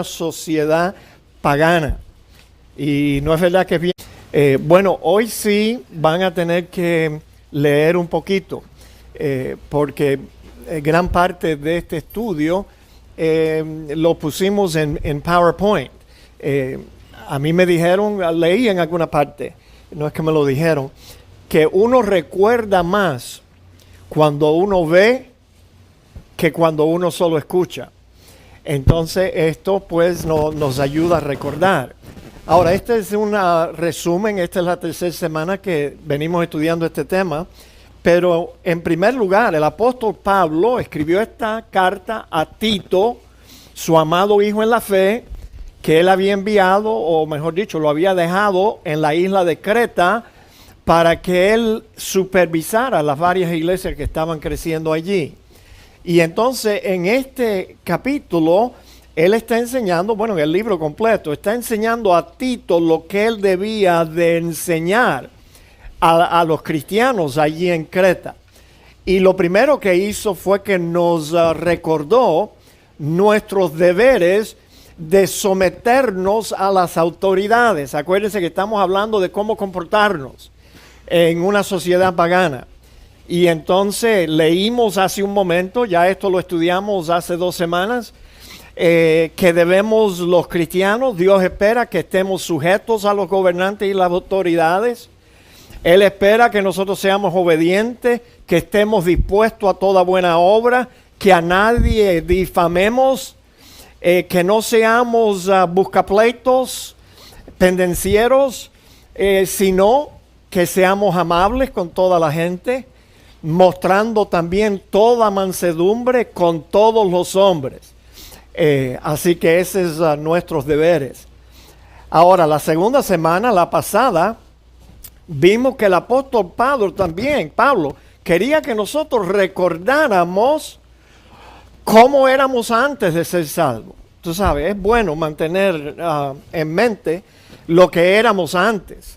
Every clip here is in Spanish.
sociedad pagana. Y no es verdad que es bien. Bueno, hoy sí van a tener que leer un poquito, porque gran parte de este estudio lo pusimos en PowerPoint. A mí me dijeron, leí en alguna parte, no es que me lo dijeron, que uno recuerda más cuando uno ve que cuando uno solo escucha. Entonces esto pues nos ayuda a recordar. Ahora, este es un resumen, esta es la tercera semana que venimos estudiando este tema, pero en primer lugar el apóstol Pablo escribió esta carta a Tito, su amado hijo en la fe, que él había enviado, o mejor dicho, lo había dejado en la isla de Creta para que él supervisara las varias iglesias que estaban creciendo allí. Y entonces en este capítulo él está enseñando, bueno, en el libro completo, está enseñando a Tito lo que él debía de enseñar a los cristianos allí en Creta. Y lo primero que hizo fue que nos recordó nuestros deberes de someternos a las autoridades. Acuérdense que estamos hablando de cómo comportarnos en una sociedad pagana. Y entonces leímos hace un momento, ya esto lo estudiamos hace 2 semanas, que debemos los cristianos, Dios espera que estemos sujetos a los gobernantes y las autoridades. Él espera que nosotros seamos obedientes, que estemos dispuestos a toda buena obra, que a nadie difamemos, que no seamos buscapleitos, pendencieros, sino que seamos amables con toda la gente, mostrando también toda mansedumbre con todos los hombres. Así que ese es nuestros deberes. Ahora, la segunda semana, la pasada, vimos que el apóstol Pablo quería que nosotros recordáramos cómo éramos antes de ser salvos. Tú sabes, es bueno mantener en mente lo que éramos antes,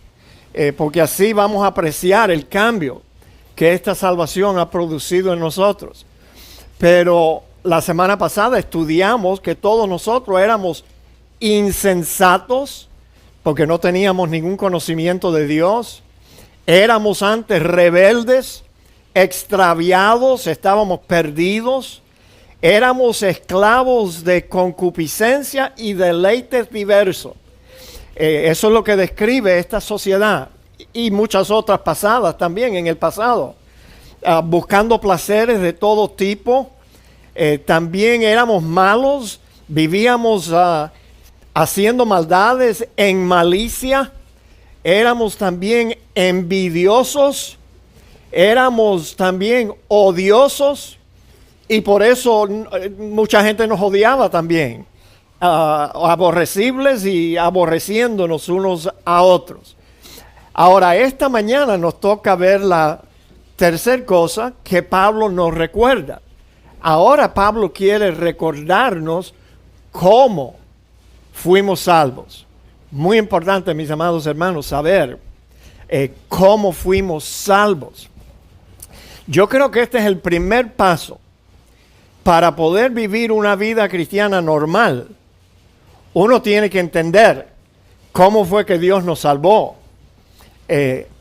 porque así vamos a apreciar el cambio que esta salvación ha producido en nosotros. Pero la semana pasada estudiamos que todos nosotros éramos insensatos porque no teníamos ningún conocimiento de Dios. Éramos antes rebeldes, extraviados, estábamos perdidos. Éramos esclavos de concupiscencia y deleites diversos. Eso es lo que describe esta sociedad y muchas otras pasadas también en el pasado. Buscando placeres de todo tipo. También éramos malos, vivíamos haciendo maldades en malicia, éramos también envidiosos, éramos también odiosos y por eso mucha gente nos odiaba también, aborrecibles y aborreciéndonos unos a otros. Ahora, esta mañana nos toca ver la tercera cosa que Pablo nos recuerda. Ahora Pablo quiere recordarnos cómo fuimos salvos. Muy importante, mis amados hermanos, saber cómo fuimos salvos. Yo creo que este es el primer paso para poder vivir una vida cristiana normal. Uno tiene que entender cómo fue que Dios nos salvó.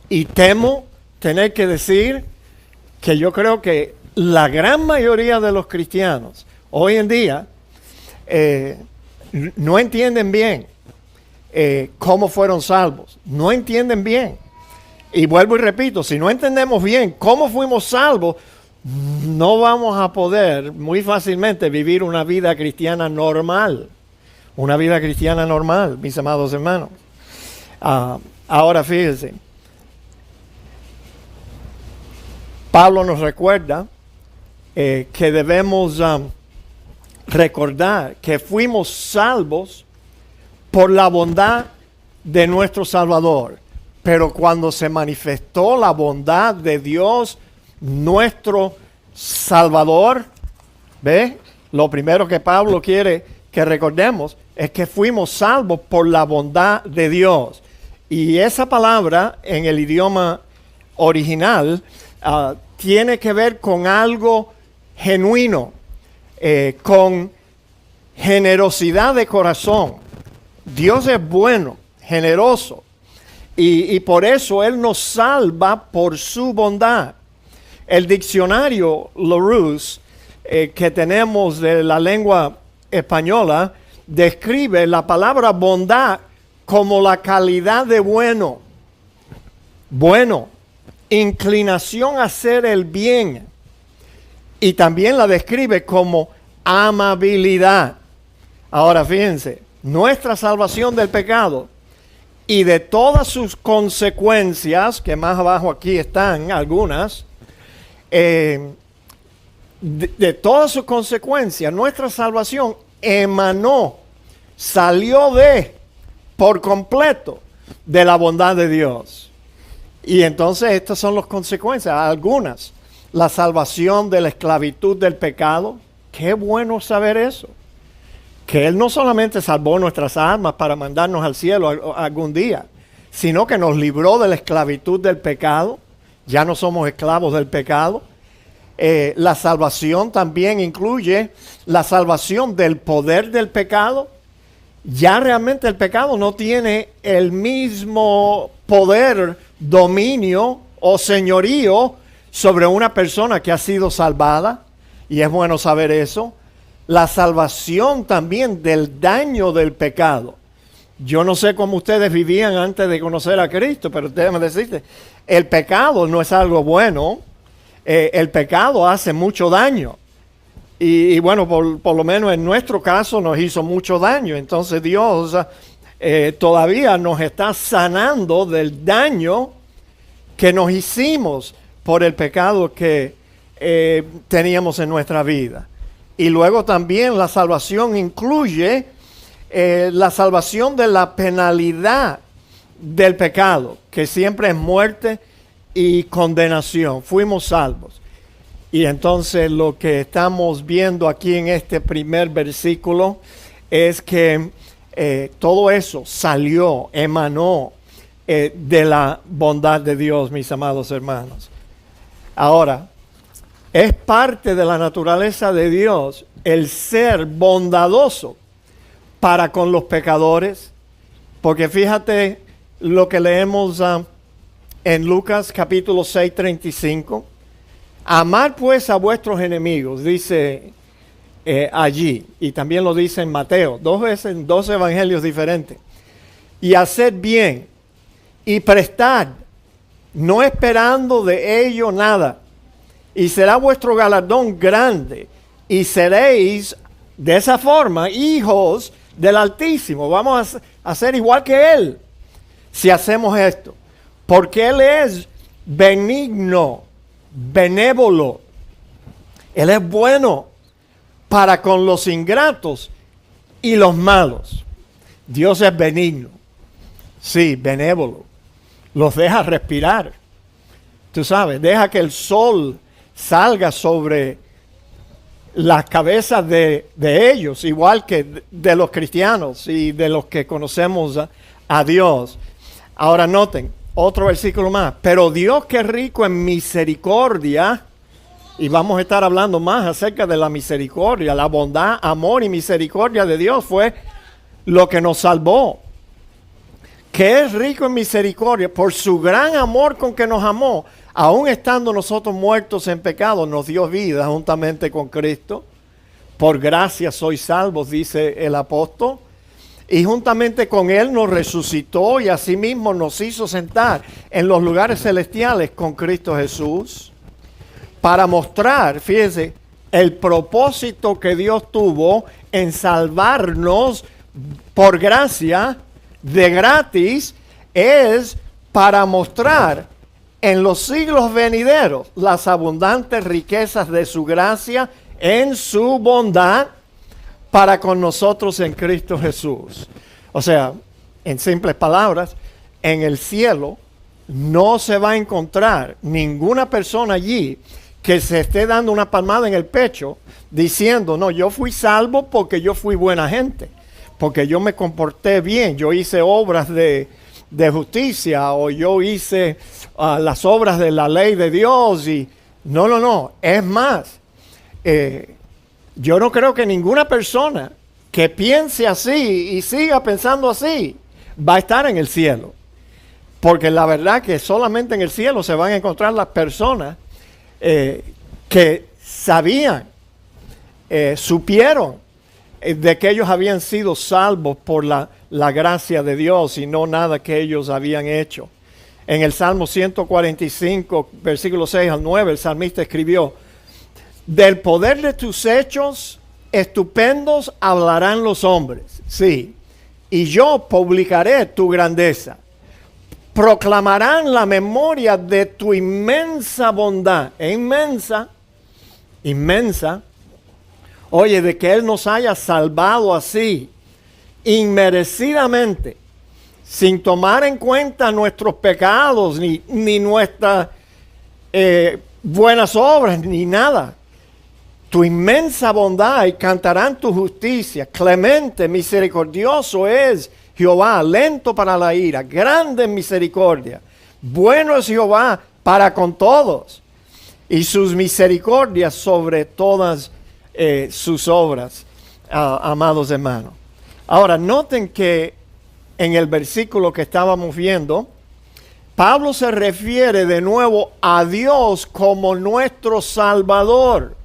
Y temo tener que decir que yo creo que la gran mayoría de los cristianos hoy en día no entienden bien cómo fueron salvos. No entienden bien. Y vuelvo y repito, si no entendemos bien cómo fuimos salvos, no vamos a poder muy fácilmente vivir una vida cristiana normal. Una vida cristiana normal, mis amados hermanos. Ahora fíjense. Pablo nos recuerda que debemos recordar que fuimos salvos por la bondad de nuestro Salvador. Pero cuando se manifestó la bondad de Dios, nuestro Salvador, ¿ve? Lo primero que Pablo quiere que recordemos es que fuimos salvos por la bondad de Dios. Y esa palabra en el idioma original tiene que ver con algo genuino, con generosidad de corazón. Dios es bueno, generoso, y por eso Él nos salva por su bondad. El diccionario Larousse que tenemos de la lengua española describe la palabra bondad como la calidad de bueno. Bueno, inclinación a hacer el bien. Y también la describe como amabilidad. Ahora fíjense, nuestra salvación del pecado y de todas sus consecuencias, que más abajo aquí están algunas, de todas sus consecuencias, nuestra salvación emanó, salió por completo, de la bondad de Dios. Y entonces estas son las consecuencias, algunas. La salvación de la esclavitud del pecado. Qué bueno saber eso. Que Él no solamente salvó nuestras almas para mandarnos al cielo algún día, sino que nos libró de la esclavitud del pecado. Ya no somos esclavos del pecado. La salvación también incluye la salvación del poder del pecado. Ya realmente el pecado no tiene el mismo poder, dominio o señorío sobre una persona que ha sido salvada. Y es bueno saber eso. La salvación también del daño del pecado. Yo no sé cómo ustedes vivían antes de conocer a Cristo, pero déjenme decirte, el pecado no es algo bueno. El pecado hace mucho daño. Y bueno, por lo menos en nuestro caso nos hizo mucho daño. Entonces Dios todavía nos está sanando del daño que nos hicimos por el pecado que teníamos en nuestra vida. Y luego también la salvación incluye la salvación de la penalidad del pecado, que siempre es muerte y condenación. Fuimos salvos. Y entonces lo que estamos viendo aquí en este primer versículo es que todo eso salió, emanó de la bondad de Dios, mis amados hermanos. Ahora, es parte de la naturaleza de Dios el ser bondadoso para con los pecadores, porque fíjate lo que leemos en Lucas capítulo 6, 35. Amad pues a vuestros enemigos, dice allí, y también lo dice en Mateo, 2 veces en 2 evangelios diferentes. Y haced bien, y prestad, no esperando de ello nada, y será vuestro galardón grande, y seréis de esa forma hijos del Altísimo. Vamos a ser igual que Él, si hacemos esto, porque Él es benigno, benévolo. Él es bueno para con los ingratos y los malos. Dios es benigno, sí, benévolo. Los deja respirar. Tú sabes, deja que el sol salga sobre las cabezas de ellos, igual que de los cristianos y de los que conocemos a Dios. Ahora noten, otro versículo más. Pero Dios, que es rico en misericordia, y vamos a estar hablando más acerca de la misericordia, la bondad, amor y misericordia de Dios fue lo que nos salvó. Que es rico en misericordia, por su gran amor con que nos amó, aun estando nosotros muertos en pecado, nos dio vida juntamente con Cristo. Por gracia sois salvos, dice el apóstol. Y juntamente con Él nos resucitó y asimismo nos hizo sentar en los lugares celestiales con Cristo Jesús. Para mostrar, fíjense, el propósito que Dios tuvo en salvarnos por gracia, de gratis, es para mostrar en los siglos venideros las abundantes riquezas de su gracia en su bondad para con nosotros en Cristo Jesús. O sea, en simples palabras, en el cielo no se va a encontrar ninguna persona allí que se esté dando una palmada en el pecho diciendo, no, yo fui salvo porque yo fui buena gente, porque yo me comporté bien, yo hice obras de justicia o yo hice las obras de la ley de Dios. Y no, es más, yo no creo que ninguna persona que piense así y siga pensando así, va a estar en el cielo. Porque la verdad que solamente en el cielo se van a encontrar las personas que sabían, supieron de que ellos habían sido salvos por la gracia de Dios y no nada que ellos habían hecho. En el Salmo 145, versículo 6 al 9, el salmista escribió: del poder de tus hechos estupendos hablarán los hombres, sí, y yo publicaré tu grandeza. Proclamarán la memoria de tu inmensa bondad. Es inmensa, inmensa. Oye, de que Él nos haya salvado así, inmerecidamente, sin tomar en cuenta nuestros pecados, ni nuestras buenas obras, ni nada. Tu inmensa bondad, y cantarán tu justicia. Clemente, misericordioso es Jehová, lento para la ira, grande en misericordia. Bueno es Jehová para con todos, y sus misericordias sobre todas sus obras, amados hermanos. Ahora, noten que en el versículo que estábamos viendo, Pablo se refiere de nuevo a Dios como nuestro Salvador.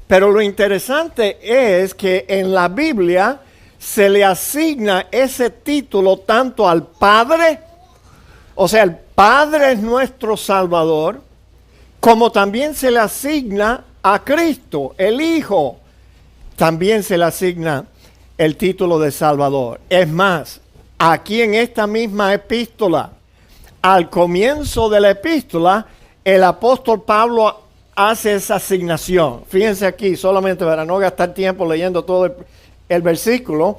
Pero lo interesante es que en la Biblia se le asigna ese título tanto al Padre, o sea, el Padre es nuestro Salvador, como también se le asigna a Cristo, el Hijo, también se le asigna el título de Salvador. Es más, aquí en esta misma epístola, al comienzo de la epístola, el apóstol Pablo hace esa asignación. Fíjense aquí, solamente para no gastar tiempo leyendo todo el versículo.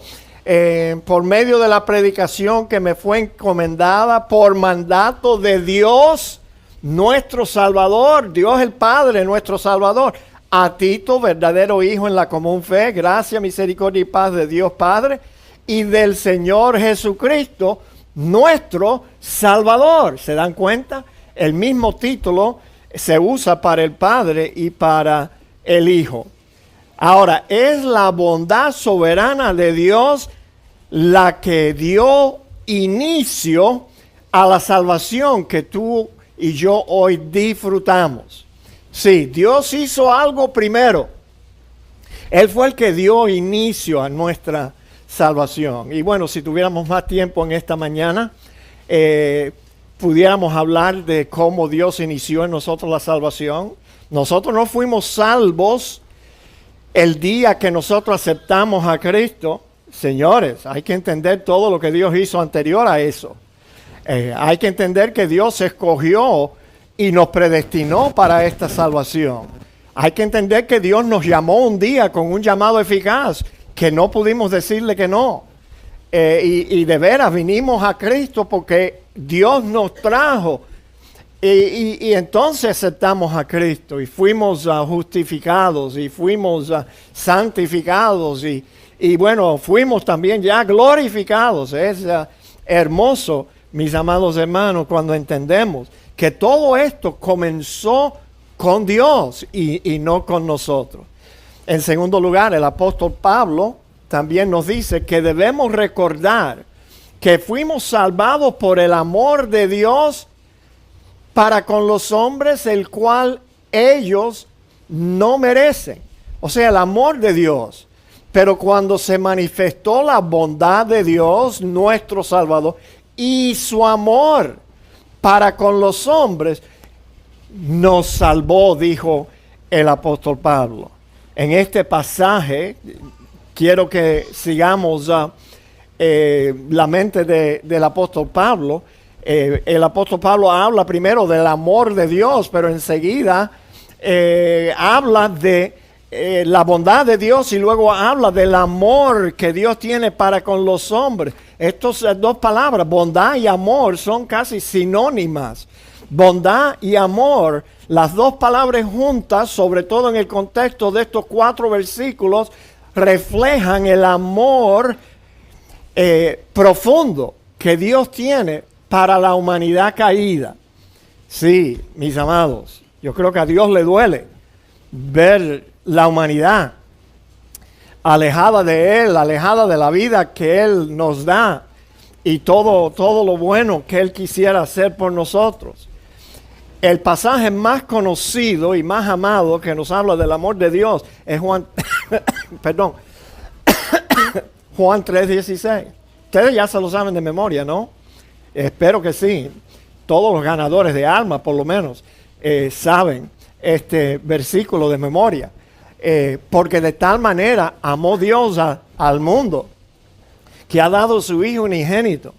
Por medio de la predicación que me fue encomendada por mandato de Dios, nuestro Salvador, Dios el Padre, nuestro Salvador, a Tito, verdadero hijo en la común fe, gracia, misericordia y paz de Dios Padre y del Señor Jesucristo, nuestro Salvador. ¿Se dan cuenta? El mismo título se usa para el Padre y para el Hijo. Ahora, es la bondad soberana de Dios la que dio inicio a la salvación que tú y yo hoy disfrutamos. Sí, Dios hizo algo primero. Él fue el que dio inicio a nuestra salvación. Y bueno, si tuviéramos más tiempo en esta mañana, pudiéramos hablar de cómo Dios inició en nosotros la salvación. Nosotros no fuimos salvos el día que nosotros aceptamos a Cristo. Señores, hay que entender todo lo que Dios hizo anterior a eso. Hay que entender que Dios escogió y nos predestinó para esta salvación. Hay que entender que Dios nos llamó un día con un llamado eficaz, que no pudimos decirle que no. Y de veras vinimos a Cristo porque Dios nos trajo. Y entonces aceptamos a Cristo y fuimos justificados y fuimos santificados y bueno, fuimos también ya glorificados. Es hermoso, mis amados hermanos, cuando entendemos que todo esto comenzó con Dios y no con nosotros. En segundo lugar, el apóstol Pablo también nos dice que debemos recordar que fuimos salvados por el amor de Dios para con los hombres, el cual ellos no merecen. O sea, el amor de Dios. Pero cuando se manifestó la bondad de Dios, nuestro Salvador, y su amor para con los hombres, nos salvó, dijo el apóstol Pablo. En este pasaje, quiero que sigamos la mente del apóstol Pablo. El apóstol Pablo habla primero del amor de Dios, pero enseguida habla de la bondad de Dios y luego habla del amor que Dios tiene para con los hombres. Estas dos palabras, bondad y amor, son casi sinónimas. Bondad y amor, las dos palabras juntas, sobre todo en el contexto de estos 4 versículos, reflejan el amor profundo que Dios tiene para la humanidad caída. Sí, mis amados, yo creo que a Dios le duele ver la humanidad alejada de Él, alejada de la vida que Él nos da y todo lo bueno que Él quisiera hacer por nosotros. El pasaje más conocido y más amado que nos habla del amor de Dios es Juan, perdón, Juan 3:16. Ustedes ya se lo saben de memoria, ¿no? Espero que sí. Todos los ganadores de alma, por lo menos, saben este versículo de memoria. Porque de tal manera amó Dios al mundo, que ha dado su Hijo unigénito,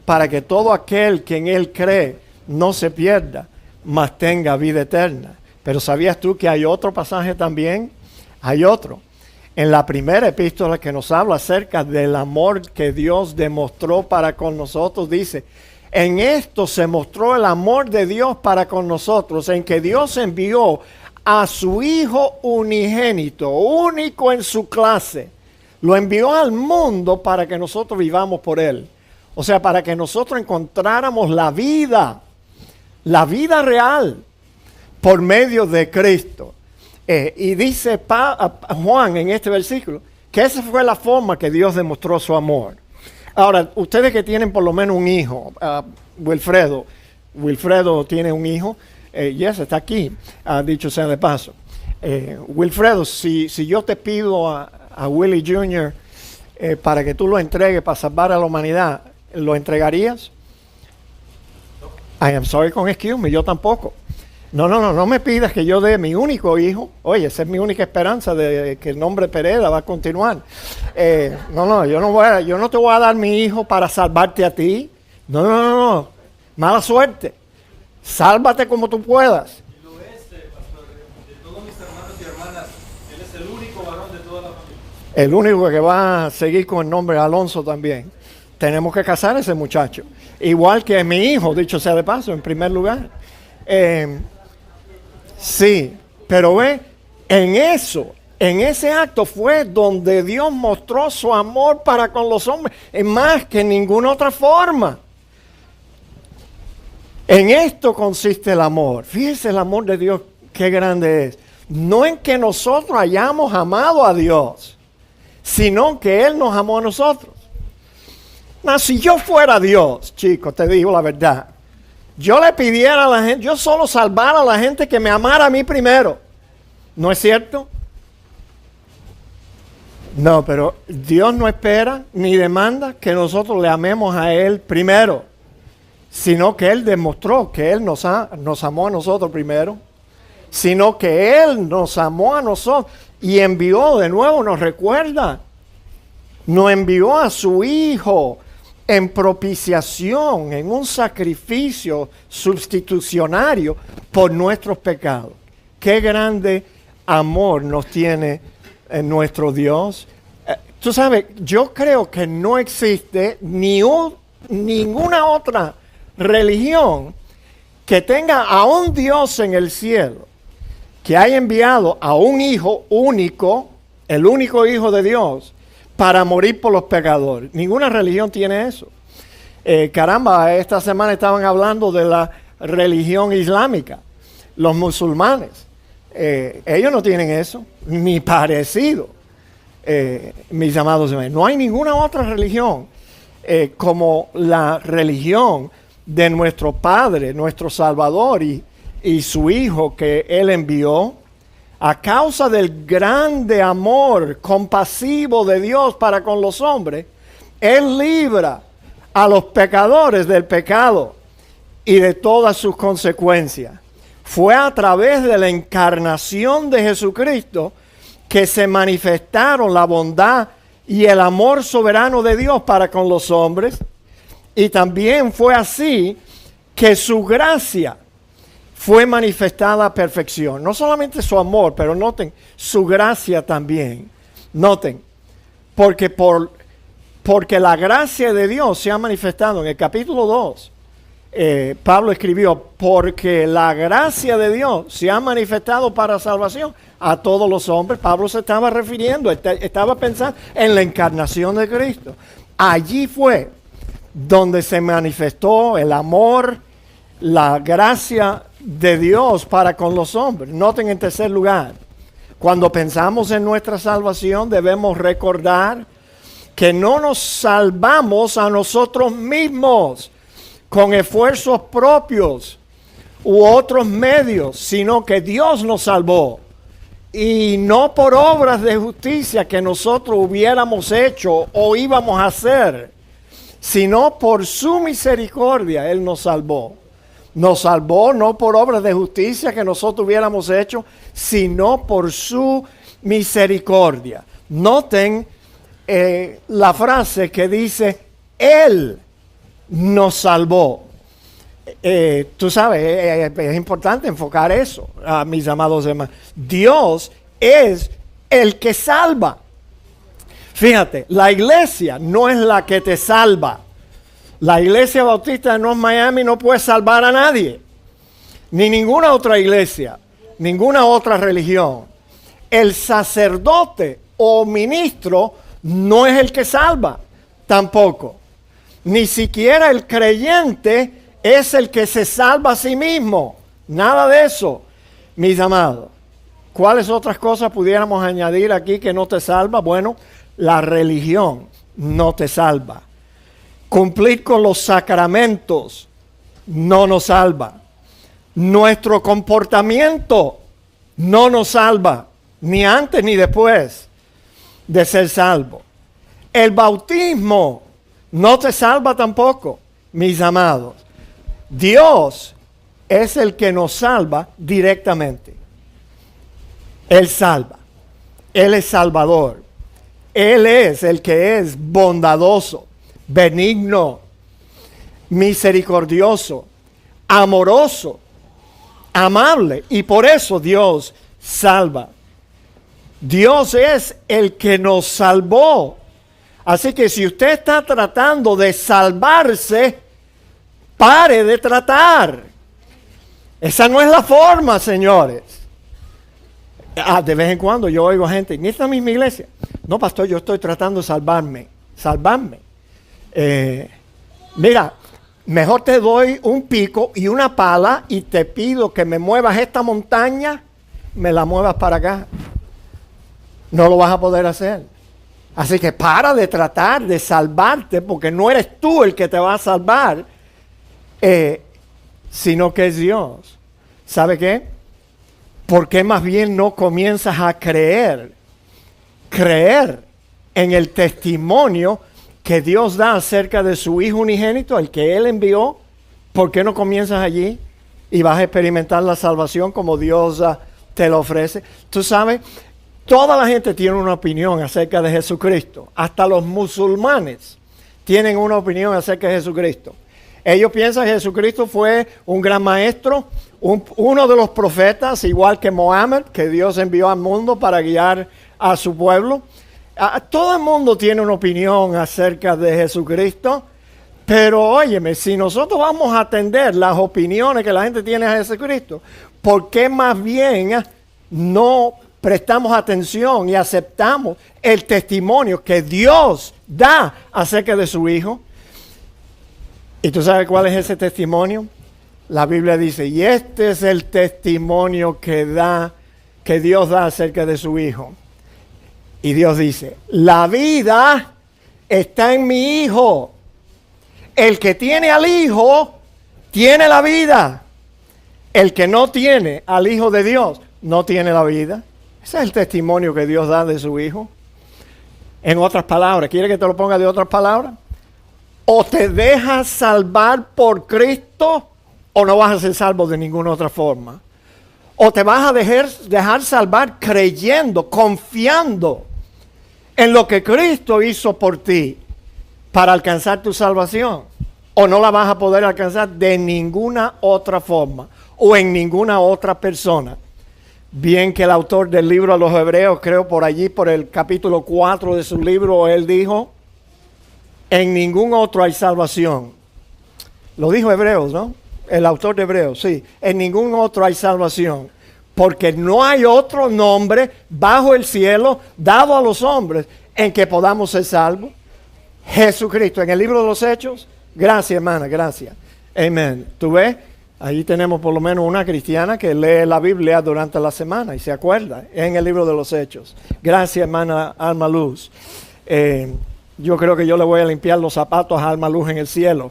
para que todo aquel que en Él cree no se pierda, mas tenga vida eterna. Pero ¿sabías tú que hay otro pasaje también? Hay otro. En la primera epístola que nos habla acerca del amor que Dios demostró para con nosotros, dice: en esto se mostró el amor de Dios para con nosotros, en que Dios envió a su Hijo unigénito, único en su clase. Lo envió al mundo para que nosotros vivamos por Él. O sea, para que nosotros encontráramos la vida real, por medio de Cristo. Y dice Juan en este versículo que esa fue la forma que Dios demostró su amor. Ahora, ustedes que tienen por lo menos un hijo, Wilfredo tiene un hijo, yes, está aquí, dicho sea de paso. Wilfredo, si yo te pido a Willie Jr. Para que tú lo entregues para salvar a la humanidad, ¿lo entregarías? I am sorry, con excuse me, yo tampoco. No me pidas que yo dé mi único hijo. Oye, esa es mi única esperanza de que el nombre Pereda va a continuar. Yo no te voy a dar mi hijo para salvarte a ti. No. Mala suerte. Sálvate como tú puedas. Y lo es, pastor, de todos mis hermanos y hermanas, él es el único varón de toda la familia. El único que va a seguir con el nombre Alonso también. Tenemos que casar a ese muchacho. Igual que mi hijo, dicho sea de paso, en primer lugar. Sí, pero en ese acto fue donde Dios mostró su amor para con los hombres, en más que en ninguna otra forma. En esto consiste el amor. Fíjese el amor de Dios, qué grande es. No en que nosotros hayamos amado a Dios, sino que Él nos amó a nosotros. No, si yo fuera Dios, chicos, te digo la verdad, yo le pidiera a la gente, yo solo salvara a la gente que me amara a mí primero. ¿No es cierto? No, pero Dios no espera ni demanda que nosotros le amemos a Él primero, sino que Él demostró que Él nos amó a nosotros primero, sino que Él nos amó a nosotros y envió, de nuevo nos recuerda, nos envió a su Hijo en propiciación, en un sacrificio sustitucionario por nuestros pecados. Qué grande amor nos tiene nuestro Dios. Tú sabes, yo creo que no existe ninguna otra religión que tenga a un Dios en el cielo que haya enviado a un Hijo único, el único Hijo de Dios, para morir por los pecadores. Ninguna religión tiene eso. Caramba, esta semana estaban hablando de la religión islámica, los musulmanes. Ellos no tienen eso, ni parecido, mis amados hermanos. No hay ninguna otra religión como la religión de nuestro Padre, nuestro Salvador y su Hijo que Él envió. A causa del grande amor compasivo de Dios para con los hombres, Él libra a los pecadores del pecado y de todas sus consecuencias. Fue a través de la encarnación de Jesucristo que se manifestaron la bondad y el amor soberano de Dios para con los hombres. Y también fue así que su gracia fue manifestada a perfección. No solamente su amor, pero noten, su gracia también. Noten, porque la gracia de Dios se ha manifestado en el capítulo 2. Pablo escribió, porque la gracia de Dios se ha manifestado para salvación a todos los hombres. Pablo se estaba refiriendo, estaba pensando en la encarnación de Cristo. Allí fue donde se manifestó el amor, la gracia de Dios para con los hombres. Noten en tercer lugar, Cuando pensamos en nuestra salvación, debemos recordar que no nos salvamos a nosotros mismos con esfuerzos propios u otros medios, sino que Dios nos salvó. Y no por obras de justicia que nosotros hubiéramos hecho o íbamos a hacer, sino por su misericordia Él nos salvó. Nos salvó no por obras de justicia que nosotros hubiéramos hecho, sino por su misericordia. Noten la frase que dice, Él nos salvó. Tú sabes, es importante enfocar eso, mis amados hermanos. Dios es el que salva. Fíjate, la iglesia no es la que te salva. La iglesia bautista de North Miami no puede salvar a nadie. Ni ninguna otra iglesia, ninguna otra religión. El sacerdote o ministro no es el que salva, tampoco. Ni siquiera el creyente es el que se salva a sí mismo. Nada de eso, mis amados. ¿Cuáles otras cosas pudiéramos añadir aquí que no te salva? Bueno, la religión no te salva. Cumplir con los sacramentos no nos salva. Nuestro comportamiento no nos salva, ni antes ni después de ser salvo. El bautismo no te salva tampoco, mis amados. Dios es el que nos salva directamente. Él salva. Él es salvador. Él es el que es bondadoso, benigno, misericordioso, amoroso, amable. Y por eso Dios salva. Dios es el que nos salvó. Así que si usted está tratando de salvarse, pare de tratar. Esa no es la forma, señores. De vez en cuando yo oigo gente, en esta misma iglesia, no, pastor, yo estoy tratando de salvarme. Mira, mejor te doy un pico y una pala y te pido que me muevas esta montaña, me la muevas para acá. No lo vas a poder hacer. Así que para de tratar de salvarte, porque no eres tú el que te va a salvar, sino que es Dios. ¿Sabe qué? ¿Por qué más bien no comienzas a creer en el testimonio que Dios da acerca de su Hijo unigénito, el que Él envió? ¿Por qué no comienzas allí y vas a experimentar la salvación como Dios te lo ofrece? Tú sabes, toda la gente tiene una opinión acerca de Jesucristo. Hasta los musulmanes tienen una opinión acerca de Jesucristo. Ellos piensan que Jesucristo fue un gran maestro, uno de los profetas, igual que Mohammed, que Dios envió al mundo para guiar a su pueblo. Todo el mundo tiene una opinión acerca de Jesucristo, pero óyeme, si nosotros vamos a atender las opiniones que la gente tiene a Jesucristo, ¿por qué más bien no prestamos atención y aceptamos el testimonio que Dios da acerca de su Hijo? ¿Y tú sabes cuál es ese testimonio? La Biblia dice, y este es el testimonio que Dios da acerca de su Hijo. Y Dios dice, la vida está en mi Hijo. El que tiene al Hijo, tiene la vida. El que no tiene al Hijo de Dios, no tiene la vida. Ese es el testimonio que Dios da de su Hijo. En otras palabras, ¿quiere que te lo ponga de otras palabras? O te dejas salvar por Cristo, o no vas a ser salvo de ninguna otra forma. O te vas a dejar salvar creyendo, confiando en lo que Cristo hizo por ti para alcanzar tu salvación. O no la vas a poder alcanzar de ninguna otra forma o en ninguna otra persona. Bien que el autor del libro a los Hebreos, creo por allí, por el capítulo 4 de su libro, él dijo, en ningún otro hay salvación. Lo dijo Hebreos, ¿no? El autor de Hebreos, sí. En ningún otro hay salvación. Porque no hay otro nombre bajo el cielo dado a los hombres en que podamos ser salvos. Jesucristo. En el libro de los Hechos. Gracias, hermana, gracias. Amén. ¿Tú ves? Allí tenemos por lo menos una cristiana que lee la Biblia durante la semana y se acuerda, en el libro de los Hechos. Gracias, hermana Alma Luz. Yo creo que yo le voy a limpiar los zapatos a Alma Luz en el cielo.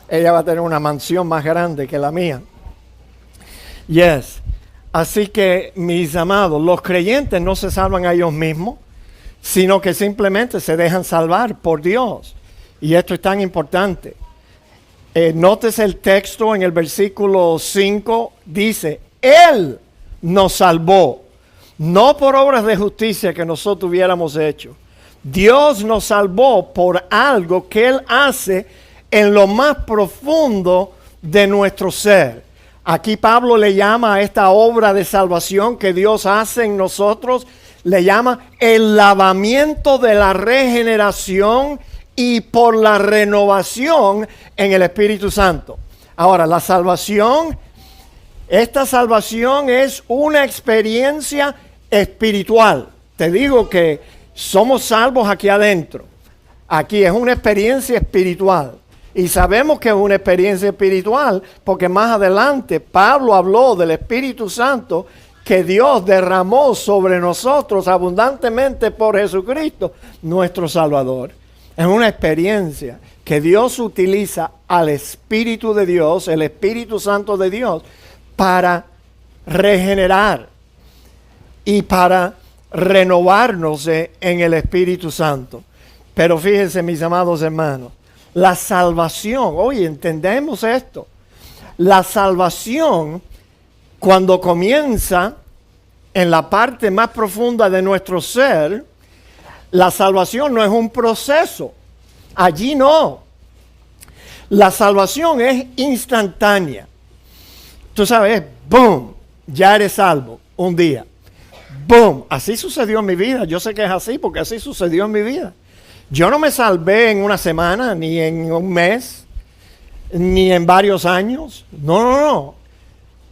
Ella va a tener una mansión más grande que la mía. Yes. Así que, mis amados, los creyentes no se salvan a ellos mismos, sino que simplemente se dejan salvar por Dios. Y esto es tan importante. Nótese el texto en el versículo 5, dice, Él nos salvó, no por obras de justicia que nosotros hubiéramos hecho. Dios nos salvó por algo que Él hace en lo más profundo de nuestro ser. Aquí Pablo le llama a esta obra de salvación que Dios hace en nosotros, le llama el lavamiento de la regeneración y por la renovación en el Espíritu Santo. Ahora, la salvación, esta salvación es una experiencia espiritual. Te digo que somos salvos aquí adentro. Aquí es una experiencia espiritual. Y sabemos que es una experiencia espiritual porque más adelante Pablo habló del Espíritu Santo que Dios derramó sobre nosotros abundantemente por Jesucristo, nuestro Salvador. Es una experiencia que Dios utiliza al Espíritu de Dios, el Espíritu Santo de Dios, para regenerar y para renovarnos en el Espíritu Santo. Pero fíjense, mis amados hermanos, la salvación, oye, entendemos esto. La salvación, cuando comienza en la parte más profunda de nuestro ser, la salvación no es un proceso. Allí no. La salvación es instantánea. Tú sabes, boom, ya eres salvo un día. Boom, así sucedió en mi vida. Yo sé que es así porque así sucedió en mi vida. Yo no me salvé en una semana, ni en un mes, ni en varios años. No.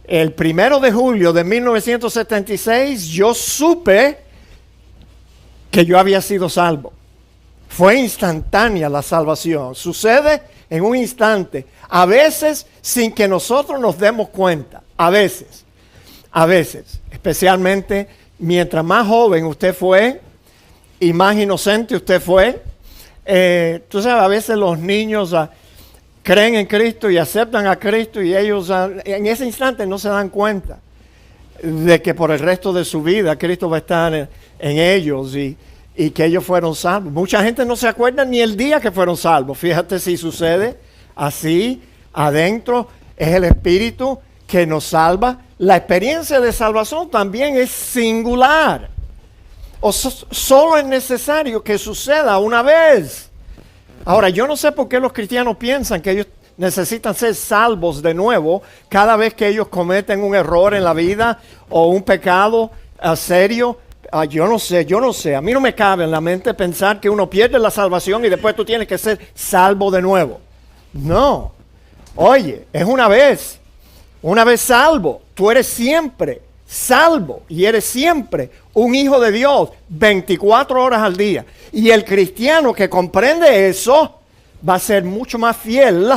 El 1 de julio de 1976 yo supe que yo había sido salvo. Fue instantánea la salvación. Sucede en un instante. A veces sin que nosotros nos demos cuenta. A veces. Especialmente mientras más joven usted fue y más inocente usted fue. Tú sabes, a veces los niños creen en Cristo y aceptan a Cristo y ellos en ese instante no se dan cuenta de que por el resto de su vida Cristo va a estar en ellos y que ellos fueron salvos. Mucha gente no se acuerda ni el día que fueron salvos. Fíjate si sucede así, adentro es el Espíritu que nos salva. La experiencia de salvación también es singular. O solo es necesario que suceda una vez. Ahora, yo no sé por qué los cristianos piensan que ellos necesitan ser salvos de nuevo cada vez que ellos cometen un error en la vida o un pecado serio. Yo no sé. A mí no me cabe en la mente pensar que uno pierde la salvación y después tú tienes que ser salvo de nuevo. No. Oye, es una vez salvo. Tú eres siempre salvo y eres siempre un hijo de Dios 24 horas al día. Y el cristiano que comprende eso va a ser mucho más fiel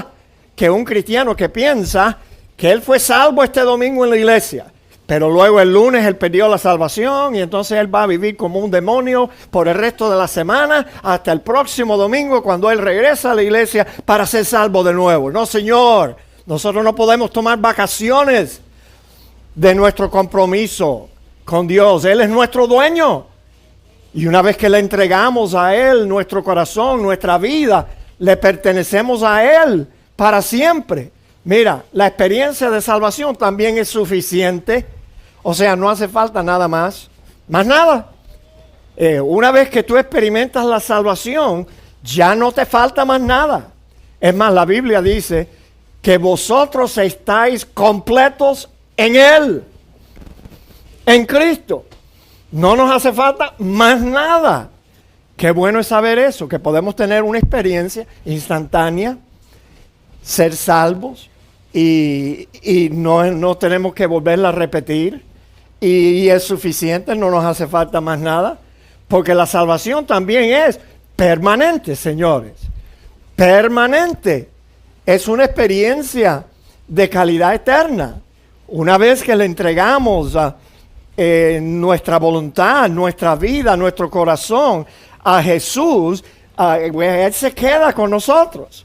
que un cristiano que piensa que él fue salvo este domingo en la iglesia, pero luego el lunes él perdió la salvación y entonces él va a vivir como un demonio por el resto de la semana hasta el próximo domingo cuando él regresa a la iglesia para ser salvo de nuevo. No, señor, nosotros no podemos tomar vacaciones de nuestro compromiso con Dios. Él es nuestro dueño. Y una vez que le entregamos a Él nuestro corazón, nuestra vida, le pertenecemos a Él para siempre. Mira, la experiencia de salvación también es suficiente. O sea, no hace falta nada más. Más nada. Una vez que tú experimentas la salvación, ya no te falta más nada. Es más, la Biblia dice que vosotros estáis completos en Él, en Cristo. No nos hace falta más nada. Qué bueno es saber eso, que podemos tener una experiencia instantánea, ser salvos y no tenemos que volverla a repetir y es suficiente, no nos hace falta más nada, porque la salvación también es permanente, señores. Permanente. Es una experiencia de calidad eterna. Una vez que le entregamos nuestra voluntad, nuestra vida, nuestro corazón a Jesús, Él se queda con nosotros.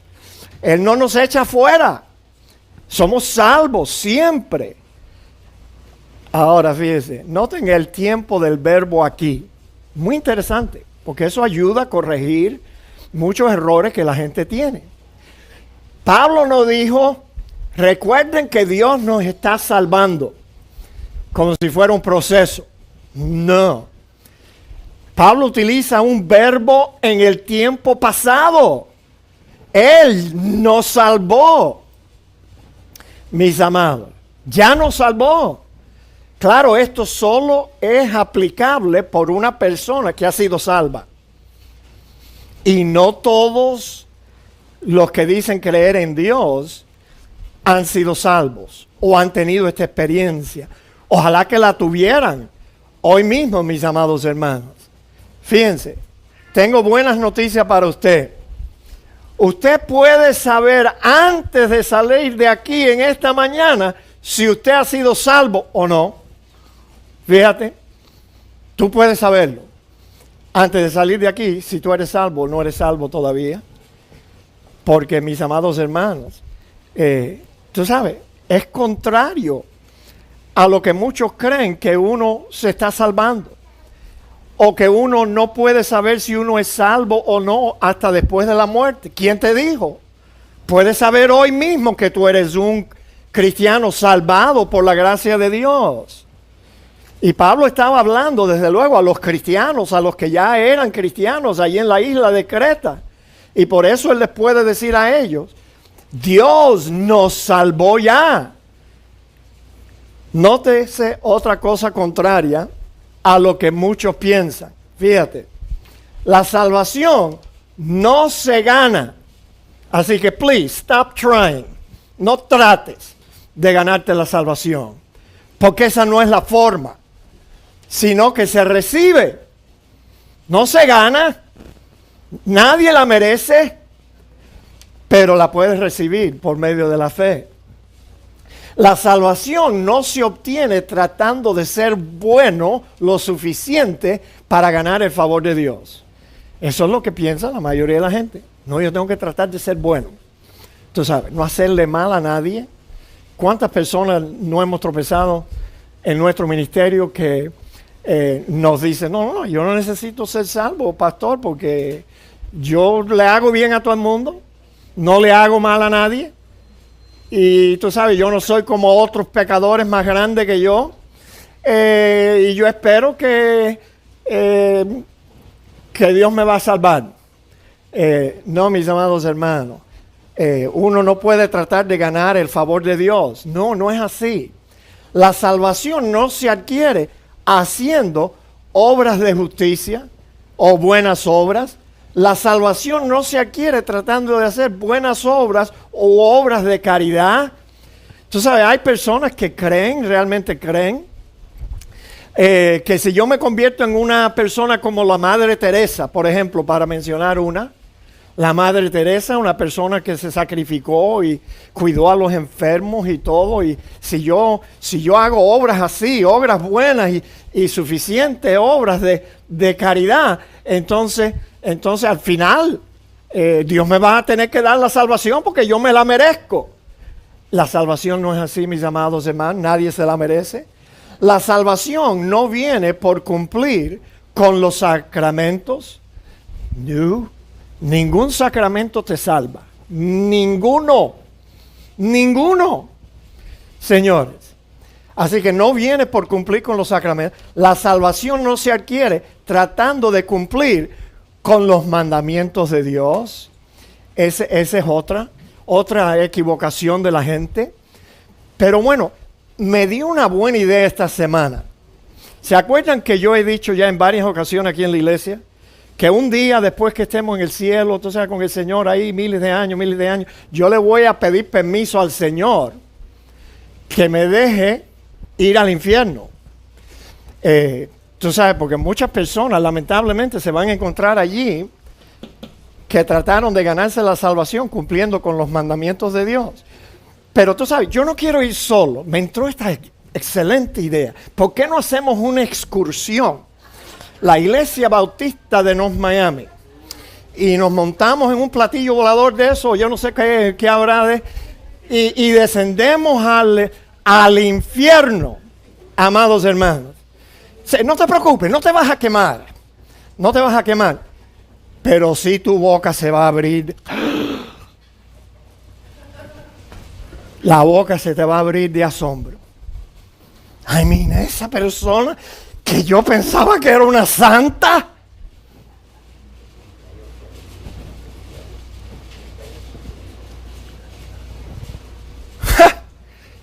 Él no nos echa fuera. Somos salvos siempre. Ahora fíjense, noten el tiempo del verbo aquí. Muy interesante, porque eso ayuda a corregir muchos errores que la gente tiene. Pablo nos dijo, recuerden que Dios nos está salvando, como si fuera un proceso. No. Pablo utiliza un verbo en el tiempo pasado. Él nos salvó, mis amados. Ya nos salvó. Claro, esto solo es aplicable por una persona que ha sido salva. Y no todos los que dicen creer en Dios han sido salvos o han tenido esta experiencia. Ojalá que la tuvieran hoy mismo, mis amados hermanos. Fíjense, tengo buenas noticias para usted. Usted puede saber antes de salir de aquí en esta mañana si usted ha sido salvo o no. Fíjate, tú puedes saberlo. Antes de salir de aquí, si tú eres salvo o no eres salvo todavía. Porque, mis amados hermanos, tú sabes, es contrario a lo que muchos creen que uno se está salvando. O que uno no puede saber si uno es salvo o no hasta después de la muerte. ¿Quién te dijo? Puedes saber hoy mismo que tú eres un cristiano salvado por la gracia de Dios. Y Pablo estaba hablando desde luego a los cristianos, a los que ya eran cristianos allí en la isla de Creta. Y por eso él les puede decir a ellos, Dios nos salvó ya. Nótese otra cosa contraria a lo que muchos piensan. Fíjate, la salvación no se gana. Así que please, stop trying. No trates de ganarte la salvación. Porque esa no es la forma. Sino que se recibe. No se gana. Nadie la merece. Pero la puedes recibir por medio de la fe. La salvación no se obtiene tratando de ser bueno lo suficiente para ganar el favor de Dios. Eso es lo que piensa la mayoría de la gente. No, yo tengo que tratar de ser bueno. Tú sabes, no hacerle mal a nadie. ¿Cuántas personas no hemos tropezado en nuestro ministerio que nos dicen, no, yo no necesito ser salvo, pastor, porque yo le hago bien a todo el mundo, no le hago mal a nadie? Y tú sabes, yo no soy como otros pecadores más grandes que yo. Y yo espero que Dios me va a salvar. No, mis amados hermanos. Uno no puede tratar de ganar el favor de Dios. No, no es así. La salvación no se adquiere haciendo obras de justicia o buenas obras. La salvación no se adquiere tratando de hacer buenas obras o obras de caridad. Tú sabes, hay personas que creen, realmente creen, que si yo me convierto en una persona como la Madre Teresa, por ejemplo, para mencionar una, la Madre Teresa, una persona que se sacrificó y cuidó a los enfermos y todo, y si yo hago obras así, obras buenas y suficientes obras de caridad, entonces al final Dios me va a tener que dar la salvación porque yo me la merezco. La salvación no es así, mis amados hermanos, nadie se la merece. La salvación no viene por cumplir con los sacramentos. No, ningún sacramento te salva. Ninguno. Señores. Así que no viene por cumplir con los sacramentos. La salvación no se adquiere tratando de cumplir con los mandamientos de Dios. Esa es otra equivocación de la gente. Pero bueno, me dio una buena idea esta semana. ¿Se acuerdan que yo he dicho ya en varias ocasiones aquí en la iglesia que un día después que estemos en el cielo, entonces con el Señor ahí miles de años, yo le voy a pedir permiso al Señor que me deje ir al infierno? Tú sabes, porque muchas personas lamentablemente se van a encontrar allí que trataron de ganarse la salvación cumpliendo con los mandamientos de Dios. Pero tú sabes, yo no quiero ir solo. Me entró esta excelente idea. ¿Por qué no hacemos una excursión? La Iglesia Bautista de North Miami. Y nos montamos en un platillo volador de eso, yo no sé qué habrá de... Y descendemos al infierno, amados hermanos. No te preocupes, no te vas a quemar. No te vas a quemar. Pero sí tu boca se va a abrir. La boca se te va a abrir de asombro. I mean, esa persona que yo pensaba que era una santa.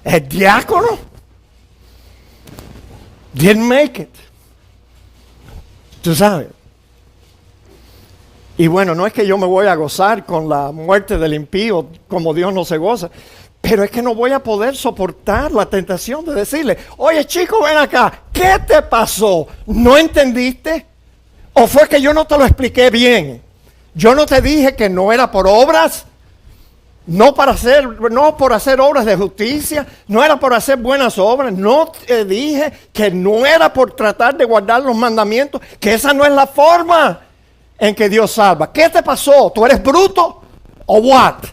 El diácono didn't make it. Tú sabes. Y bueno, no es que yo me voy a gozar con la muerte del impío como Dios no se goza, pero es que no voy a poder soportar la tentación de decirle, oye chico, ven acá, ¿qué te pasó? ¿No entendiste? ¿O fue que yo no te lo expliqué bien? Yo no te dije que no era por obras. No por hacer obras de justicia, no era por hacer buenas obras, no te dije que no era por tratar de guardar los mandamientos, que esa no es la forma en que Dios salva. ¿Qué te pasó? ¿Tú eres bruto o what?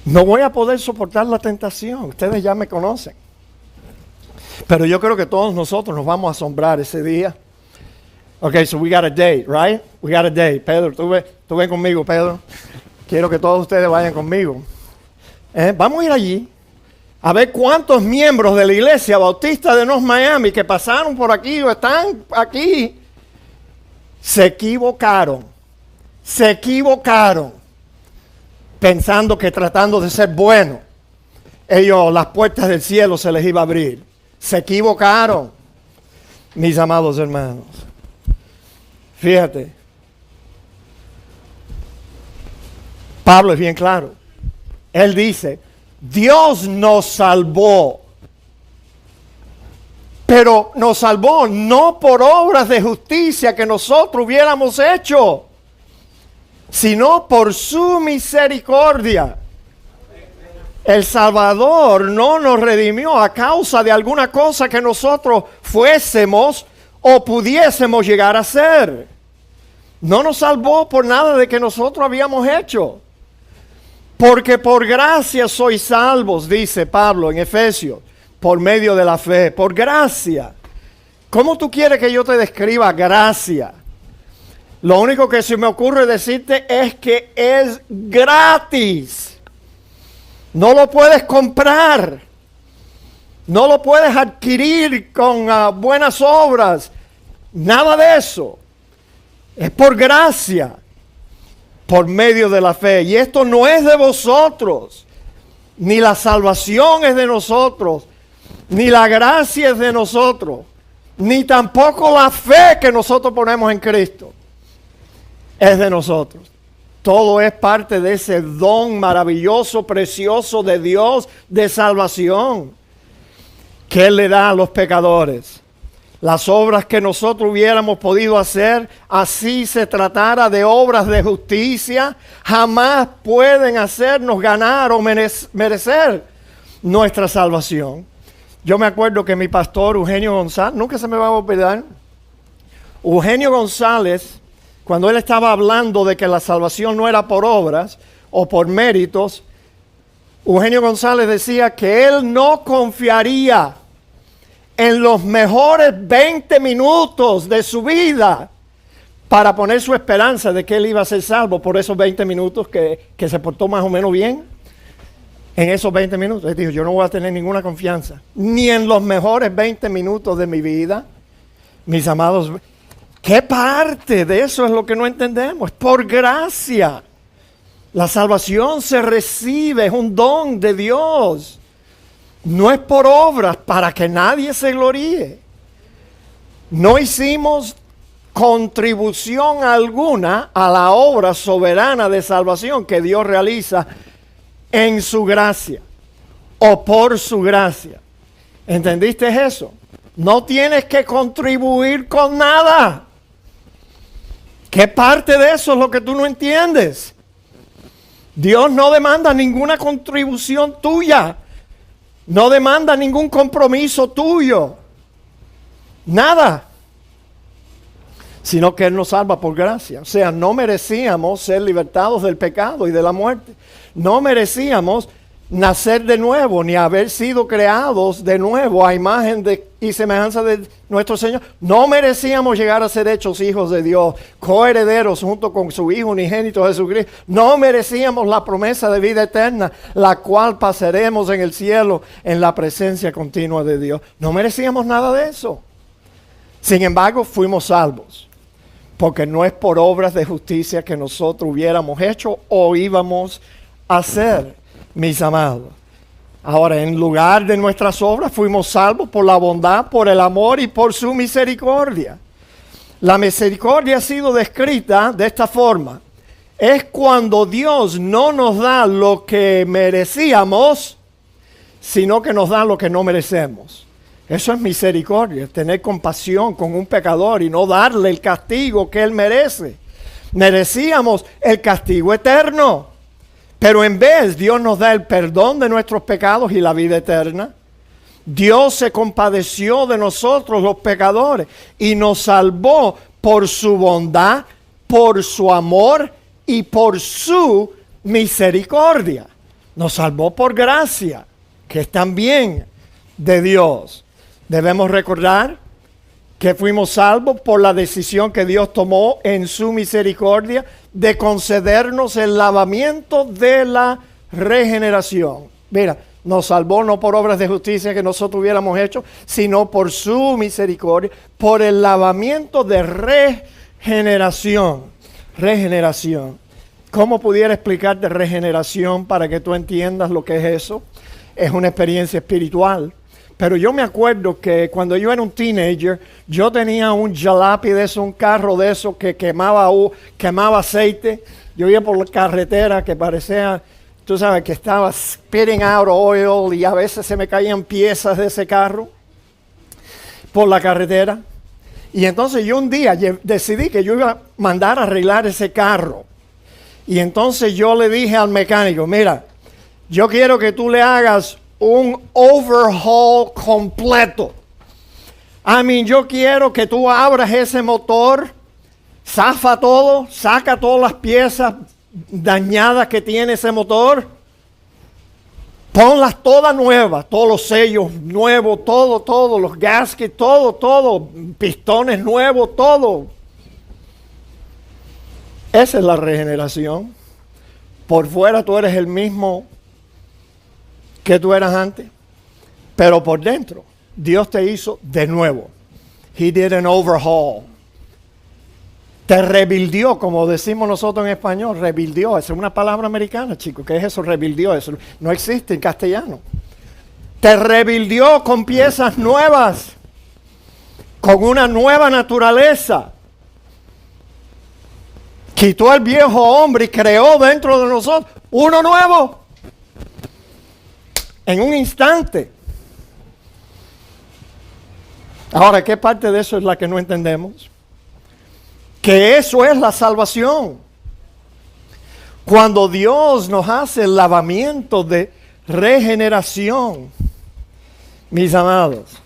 No voy a poder soportar la tentación, ustedes ya me conocen. Pero yo creo que todos nosotros nos vamos a asombrar ese día. Okay, so we got a date, right? We got a date. Pedro, tú ven conmigo, Pedro. Quiero que todos ustedes vayan conmigo. Vamos a ir allí a ver cuántos miembros de la Iglesia Bautista de North Miami que pasaron por aquí o están aquí se equivocaron. Pensando que tratando de ser buenos, las puertas del cielo se les iba a abrir. Se equivocaron, mis amados hermanos. Fíjate, Pablo es bien claro. Él dice, Dios nos salvó, pero nos salvó no por obras de justicia que nosotros hubiéramos hecho, sino por su misericordia. El Salvador no nos redimió a causa de alguna cosa que nosotros fuésemos o pudiésemos llegar a ser. No nos salvó por nada de que nosotros habíamos hecho. Porque por gracia sois salvos, dice Pablo en Efesios, por medio de la fe. Por gracia. ¿Cómo tú quieres que yo te describa gracia? Lo único que se me ocurre decirte es que es gratis. No lo puedes comprar. No lo puedes adquirir con buenas obras. Nada de eso. Es por gracia, por medio de la fe. Y esto no es de vosotros, ni la salvación es de nosotros, ni la gracia es de nosotros, ni tampoco la fe que nosotros ponemos en Cristo es de nosotros. Todo es parte de ese don maravilloso, precioso de Dios de salvación que Él le da a los pecadores. Las obras que nosotros hubiéramos podido hacer, así se tratara de obras de justicia, jamás pueden hacernos ganar o merecer nuestra salvación. Yo me acuerdo que mi pastor Eugenio González, nunca se me va a olvidar, Eugenio González, cuando él estaba hablando de que la salvación no era por obras o por méritos, Eugenio González decía que él no confiaría en los mejores 20 minutos de su vida para poner su esperanza de que él iba a ser salvo por esos 20 minutos que se portó más o menos bien. En esos 20 minutos, él dijo, yo no voy a tener ninguna confianza, ni en los mejores 20 minutos de mi vida. Mis amados, ¿qué parte de eso es lo que no entendemos? Es por gracia. La salvación se recibe, es un don de Dios. No es por obras para que nadie se gloríe. No hicimos contribución alguna a la obra soberana de salvación que Dios realiza en su gracia o por su gracia. ¿Entendiste eso? No tienes que contribuir con nada. ¿Qué parte de eso es lo que tú no entiendes? Dios no demanda ninguna contribución tuya. No demanda ningún compromiso tuyo. Nada. Sino que Él nos salva por gracia. O sea, no merecíamos ser libertados del pecado y de la muerte. No merecíamos nacer de nuevo, ni haber sido creados de nuevo a imagen y semejanza de nuestro Señor. No merecíamos llegar a ser hechos hijos de Dios, coherederos junto con su Hijo unigénito Jesucristo. No merecíamos la promesa de vida eterna, la cual pasaremos en el cielo en la presencia continua de Dios. No merecíamos nada de eso. Sin embargo, fuimos salvos, porque no es por obras de justicia que nosotros hubiéramos hecho o íbamos a hacer. Mis amados, ahora en lugar de nuestras obras fuimos salvos por la bondad, por el amor y por su misericordia. La misericordia ha sido descrita de esta forma: es cuando Dios no nos da lo que merecíamos, sino que nos da lo que no merecemos. Eso es misericordia, tener compasión con un pecador y no darle el castigo que él merece. Merecíamos el castigo eterno. Pero en vez, Dios nos da el perdón de nuestros pecados y la vida eterna. Dios se compadeció de nosotros los pecadores y nos salvó por su bondad, por su amor y por su misericordia. Nos salvó por gracia, que es también de Dios. Debemos recordar que fuimos salvos por la decisión que Dios tomó en su misericordia de concedernos el lavamiento de la regeneración. Mira, nos salvó no por obras de justicia que nosotros hubiéramos hecho, sino por su misericordia, por el lavamiento de regeneración. Regeneración. ¿Cómo pudiera explicarte regeneración para que tú entiendas lo que es eso? Es una experiencia espiritual. Pero yo me acuerdo que cuando yo era un teenager, yo tenía un jalopy de eso, un carro de eso que quemaba aceite. Yo iba por la carretera que parecía, tú sabes, que estaba spitting out oil y a veces se me caían piezas de ese carro por la carretera. Y entonces yo un día decidí que yo iba a mandar a arreglar ese carro. Y entonces yo le dije al mecánico, mira, yo quiero que tú le hagas un overhaul completo. Yo quiero que tú abras ese motor, zafa todo, saca todas las piezas dañadas que tiene ese motor, ponlas todas nuevas, todos los sellos nuevos, todo, los gaskets, todo, pistones nuevos, todo. Esa es la regeneración. Por fuera tú eres el mismo que tú eras antes, pero por dentro Dios te hizo de nuevo. He did an overhaul. Te rebuildió, como decimos nosotros en español, rebuildió. Esa es una palabra americana, chicos. ¿Qué es eso? Rebuildió. Eso no existe en castellano. Te rebuildió con piezas nuevas, con una nueva naturaleza. Quitó al viejo hombre y creó dentro de nosotros uno nuevo. En un instante. Ahora, ¿qué parte de eso es la que no entendemos? Que eso es la salvación. Cuando Dios nos hace el lavamiento de regeneración, mis amados.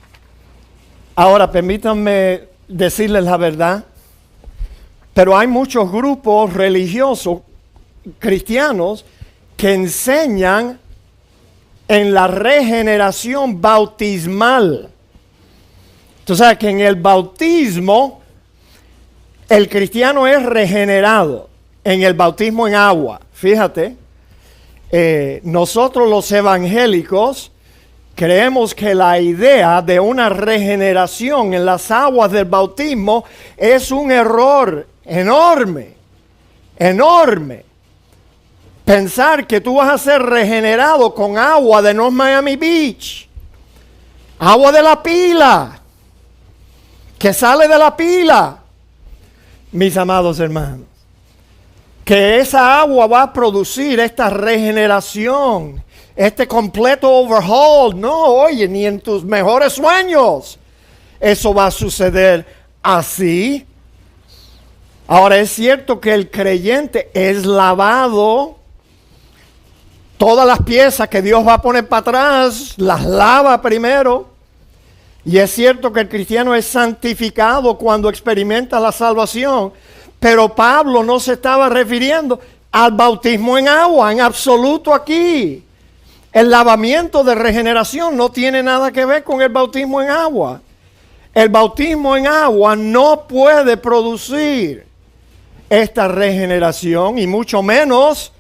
Ahora, permítanme decirles la verdad, pero hay muchos grupos religiosos cristianos que enseñan en la regeneración bautismal. Tú sabes que en el bautismo el cristiano es regenerado, en el bautismo en agua. Fíjate, nosotros los evangélicos creemos que la idea de una regeneración en las aguas del bautismo es un error enorme. Pensar que tú vas a ser regenerado con agua de North Miami Beach, agua de la pila, que sale de la pila, mis amados hermanos, que esa agua va a producir esta regeneración, este completo overhaul. No, oye, ni en tus mejores sueños eso va a suceder así. Ahora, es cierto que el creyente es lavado todas las piezas que Dios va a poner para atrás, las lava primero. Y es cierto que el cristiano es santificado cuando experimenta la salvación, pero Pablo no se estaba refiriendo al bautismo en agua, en absoluto aquí. El lavamiento de regeneración no tiene nada que ver con el bautismo en agua. El bautismo en agua no puede producir esta regeneración, y mucho menos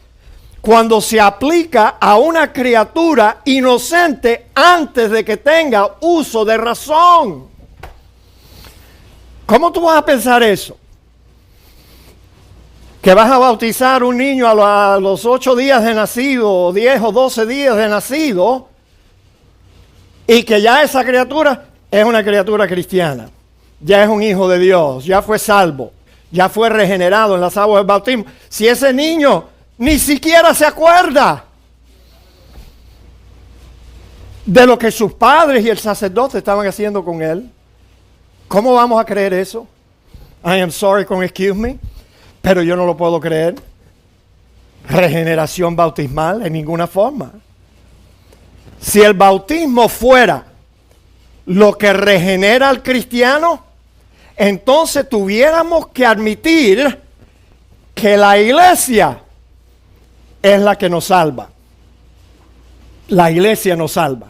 cuando se aplica a una criatura inocente antes de que tenga uso de razón. ¿Cómo tú vas a pensar eso? Que vas a bautizar un niño a los 8 días de nacido, o 10 o 12 días de nacido, y que ya esa criatura es una criatura cristiana, ya es un hijo de Dios, ya fue salvo, ya fue regenerado en las aguas del bautismo. Si ese niño ni siquiera se acuerda de lo que sus padres y el sacerdote estaban haciendo con él, ¿cómo vamos a creer eso? I am sorry con excuse me, pero yo no lo puedo creer. Regeneración bautismal en ninguna forma. Si el bautismo fuera lo que regenera al cristiano, entonces tuviéramos que admitir que la iglesia es la que nos salva. La iglesia nos salva.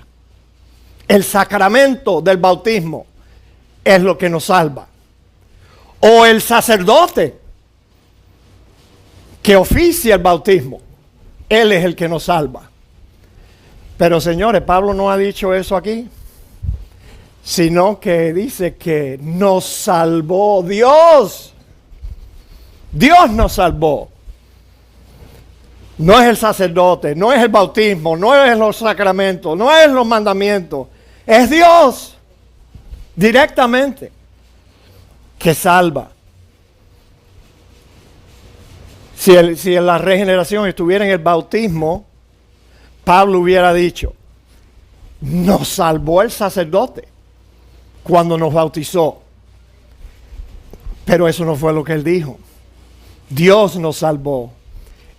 El sacramento del bautismo es lo que nos salva. O el sacerdote que oficia el bautismo, él es el que nos salva. Pero señores, Pablo no ha dicho eso aquí, sino que dice que nos salvó Dios. Dios nos salvó. No es el sacerdote, no es el bautismo, no es los sacramentos, no es los mandamientos. Es Dios directamente que salva. Si la regeneración estuviera en el bautismo, Pablo hubiera dicho, nos salvó el sacerdote cuando nos bautizó. Pero eso no fue lo que él dijo. Dios nos salvó.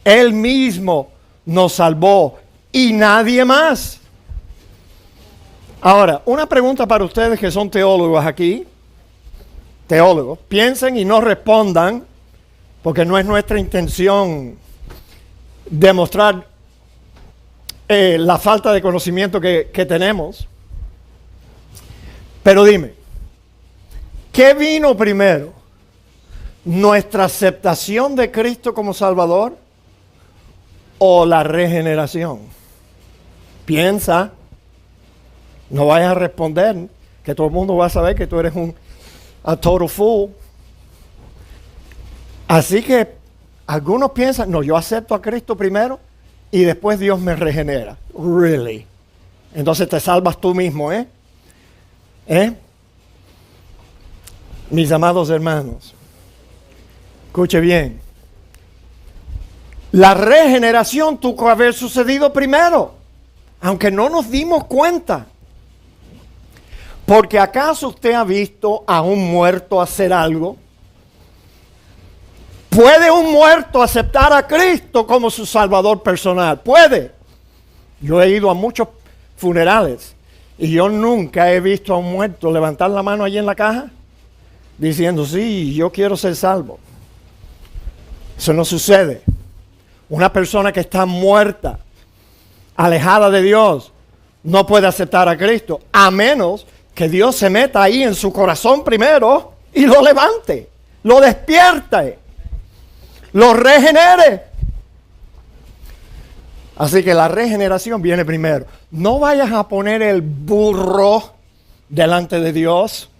Él mismo nos salvó y nadie más. Ahora, una pregunta para ustedes que son teólogos aquí. Teólogos, piensen y no respondan, porque no es nuestra intención demostrar la falta de conocimiento que tenemos. Pero dime, ¿qué vino primero? ¿Nuestra aceptación de Cristo como Salvador o la regeneración? Piensa, no vayas a responder, que todo el mundo va a saber que tú eres a total fool. Así que algunos piensan, no, yo acepto a Cristo primero y después Dios me regenera. Really? Entonces te salvas tú mismo, ¿eh? Mis amados hermanos, escuche bien. La regeneración tuvo que haber sucedido primero, aunque no nos dimos cuenta. Porque ¿acaso usted ha visto a un muerto hacer algo? ¿Puede un muerto aceptar a Cristo como su Salvador personal? Puede. Yo he ido a muchos funerales y yo nunca he visto a un muerto levantar la mano allí en la caja diciendo, sí, yo quiero ser salvo. Eso no sucede. Una persona que está muerta, alejada de Dios, no puede aceptar a Cristo, a menos que Dios se meta ahí en su corazón primero y lo levante, lo despierte, lo regenere. Así que la regeneración viene primero. No vayas a poner el burro delante de Dios.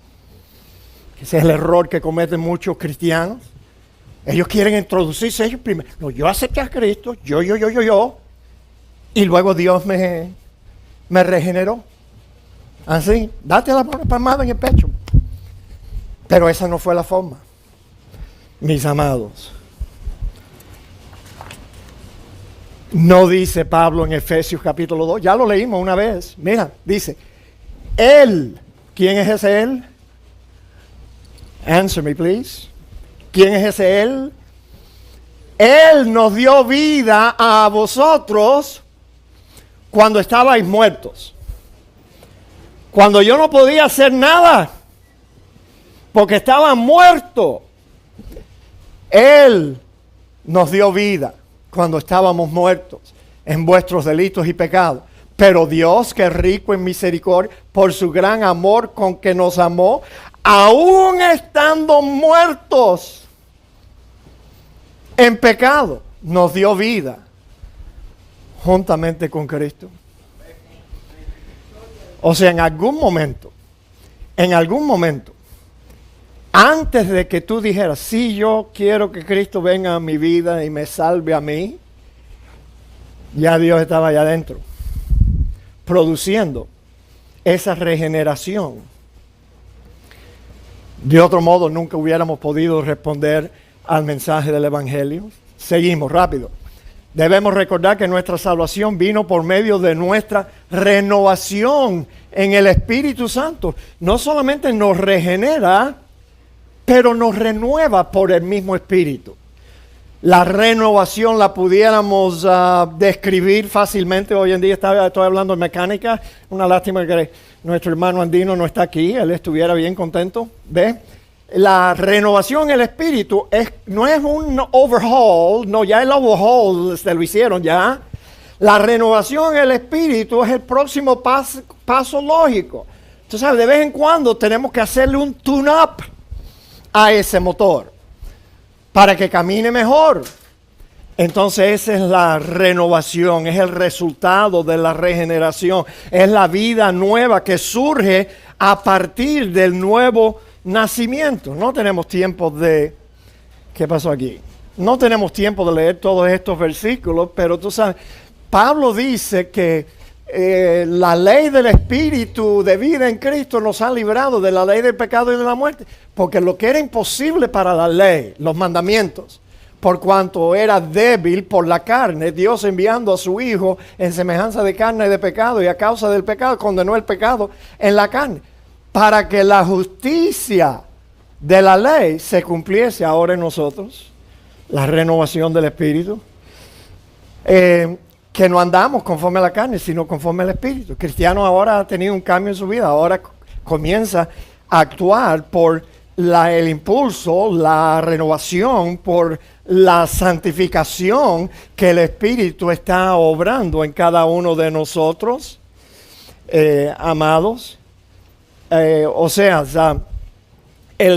Ese es el error que cometen muchos cristianos. Ellos quieren introducirse ellos primero. No, yo acepté a Cristo, yo. Y luego Dios me regeneró. Así, date la palmada en el pecho. Pero esa no fue la forma. Mis amados. No dice Pablo en Efesios capítulo 2, ya lo leímos una vez. Mira, dice, Él, ¿quién es ese Él? Answer me, please. ¿Quién es ese Él? Él nos dio vida a vosotros cuando estabais muertos. Cuando yo no podía hacer nada, porque estaba muerto. Él nos dio vida cuando estábamos muertos en vuestros delitos y pecados. Pero Dios, que es rico en misericordia, por su gran amor con que nos amó, aún estando muertos en pecado, nos dio vida juntamente con Cristo. O sea, en algún momento, antes de que tú dijeras, sí, yo quiero que Cristo venga a mi vida y me salve a mí, ya Dios estaba allá adentro, produciendo esa regeneración. De otro modo, nunca hubiéramos podido responder al mensaje del Evangelio. Seguimos, rápido. Debemos recordar que nuestra salvación vino por medio de nuestra renovación en el Espíritu Santo. No solamente nos regenera, pero nos renueva por el mismo Espíritu. La renovación la pudiéramos describir fácilmente. Hoy en día estoy hablando de mecánica. Una lástima que nuestro hermano Andino no está aquí. Él estuviera bien contento. ¿Ve? La renovación en el espíritu no es un overhaul. No, ya el overhaul se lo hicieron ya. La renovación en el espíritu es el próximo paso lógico. Tú sabes, de vez en cuando tenemos que hacerle un tune-up a ese motor para que camine mejor. Entonces esa es la renovación, es el resultado de la regeneración, es la vida nueva que surge a partir del nuevo nacimiento. No tenemos tiempo de... ¿Qué pasó aquí? No tenemos tiempo de leer todos estos versículos, pero tú sabes, Pablo dice que la ley del Espíritu de vida en Cristo nos ha librado de la ley del pecado y de la muerte, porque lo que era imposible para la ley, los mandamientos, por cuanto era débil por la carne, Dios enviando a su Hijo en semejanza de carne y de pecado, y a causa del pecado condenó el pecado en la carne, para que la justicia de la ley se cumpliese ahora en nosotros, la renovación del Espíritu. Que no andamos conforme a la carne, sino conforme al Espíritu. El cristiano ahora ha tenido un cambio en su vida, ahora comienza a actuar por el impulso, la renovación, por la santificación que el Espíritu está obrando en cada uno de nosotros, amados. El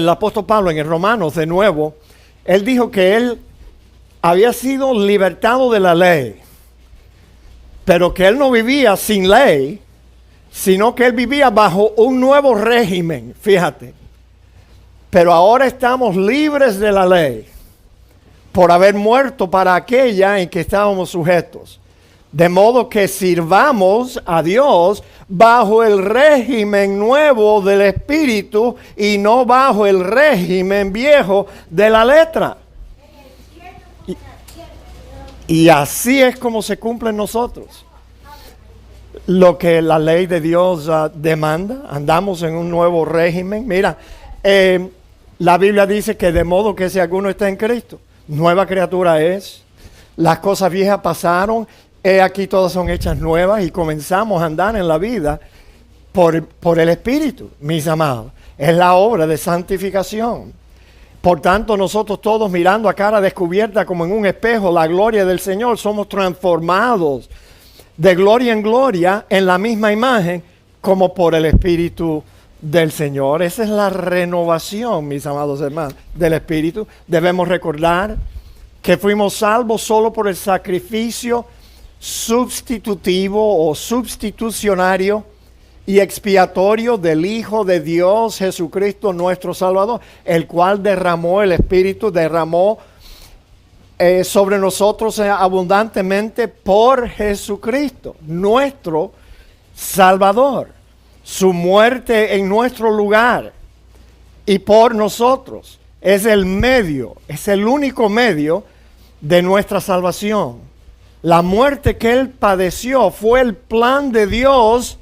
apóstol Pablo en el Romanos, de nuevo, él dijo que él había sido libertado de la ley, pero que él no vivía sin ley, sino que él vivía bajo un nuevo régimen, fíjate. Pero ahora estamos libres de la ley por haber muerto para aquella en que estábamos sujetos. De modo que sirvamos a Dios bajo el régimen nuevo del Espíritu y no bajo el régimen viejo de la letra. Y así es como se cumple en nosotros lo que la ley de Dios demanda. Andamos en un nuevo régimen. Mira, la Biblia dice que de modo que si alguno está en Cristo, nueva criatura es. Las cosas viejas pasaron, aquí todas son hechas nuevas y comenzamos a andar en la vida por el Espíritu, mis amados. Es la obra de santificación. Por tanto, nosotros todos mirando a cara descubierta como en un espejo la gloria del Señor, somos transformados de gloria en gloria en la misma imagen como por el Espíritu del Señor. Esa es la renovación, mis amados hermanos, del Espíritu. Debemos recordar que fuimos salvos solo por el sacrificio sustitutivo o substitucionario y expiatorio del Hijo de Dios, Jesucristo nuestro Salvador, el cual derramó el Espíritu, derramó sobre nosotros abundantemente por Jesucristo, nuestro Salvador. Su muerte en nuestro lugar y por nosotros es el medio, es el único medio de nuestra salvación. La muerte que Él padeció fue el plan de Dios.